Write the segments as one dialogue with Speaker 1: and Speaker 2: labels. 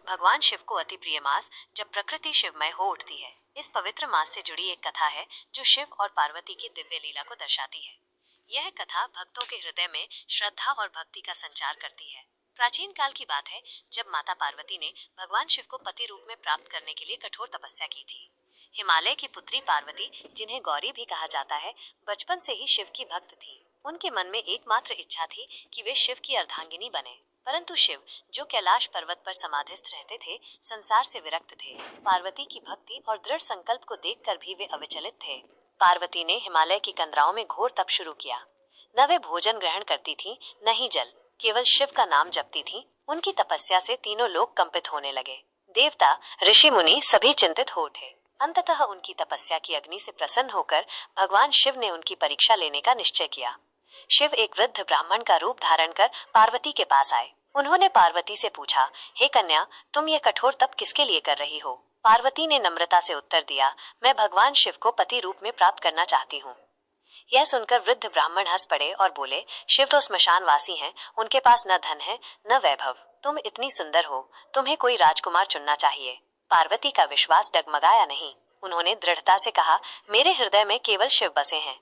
Speaker 1: भगवान शिव को अति प्रिय मास जब प्रकृति शिवमय हो उठती है। इस पवित्र मास से जुड़ी एक कथा है जो शिव और पार्वती की दिव्य लीला को दर्शाती है। यह कथा भक्तों के हृदय में श्रद्धा और भक्ति का संचार करती है। प्राचीन काल की बात है जब माता पार्वती ने भगवान शिव को पति रूप में प्राप्त करने के लिए कठोर तपस्या की थी। हिमालय की पुत्री पार्वती, जिन्हें गौरी भी कहा जाता है, बचपन से ही शिव की भक्त थी। उनके मन में एकमात्र इच्छा थी कि वे शिव की अर्धांगिनी बने। परंतु शिव, जो कैलाश पर्वत पर समाधिस्थ रहते थे, संसार से विरक्त थे। पार्वती की भक्ति और दृढ़ संकल्प को देखकर भी वे अविचलित थे। पार्वती ने हिमालय की कंदराओं में घोर तप शुरू किया। न वे भोजन ग्रहण करती थी, न ही जल, केवल शिव का नाम जपती थी। उनकी तपस्या से तीनों लोग कंपित होने लगे। देवता, ऋषि मुनि सभी चिंतित हो उठे। अंततः उनकी तपस्या की अग्नि से प्रसन्न होकर भगवान शिव ने उनकी परीक्षा लेने का निश्चय किया। शिव एक वृद्ध ब्राह्मण का रूप धारण कर पार्वती के पास आए। उन्होंने पार्वती से पूछा, हे कन्या, तुम ये कठोर तप किसके लिए कर रही हो? पार्वती ने नम्रता से उत्तर दिया, मैं भगवान शिव को पति रूप में प्राप्त करना चाहती हूँ। यह सुनकर वृद्ध ब्राह्मण हंस पड़े और बोले, शिव तो स्मशानवासी हैं, उनके पास न धन है न वैभव। तुम इतनी सुंदर हो, तुम्हें कोई राजकुमार चुनना चाहिए। पार्वती का विश्वास डगमगाया नहीं। उन्होंने दृढ़ता से कहा, मेरे हृदय में केवल शिव बसे हैं,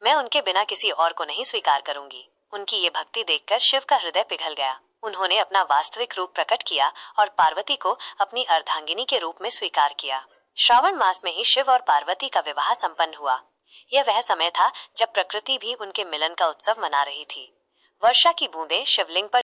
Speaker 1: मैं उनके बिना किसी और को नहीं स्वीकार करूंगी। उनकी ये भक्ति देखकर शिव का हृदय पिघल गया। उन्होंने अपना वास्तविक रूप प्रकट किया और पार्वती को अपनी अर्धांगिनी के रूप में स्वीकार किया। श्रावण मास में ही शिव और पार्वती का विवाह संपन्न हुआ। यह वह समय था जब प्रकृति भी उनके मिलन का उत्सव मना रही थी। वर्षा की बूंदें शिवलिंग पर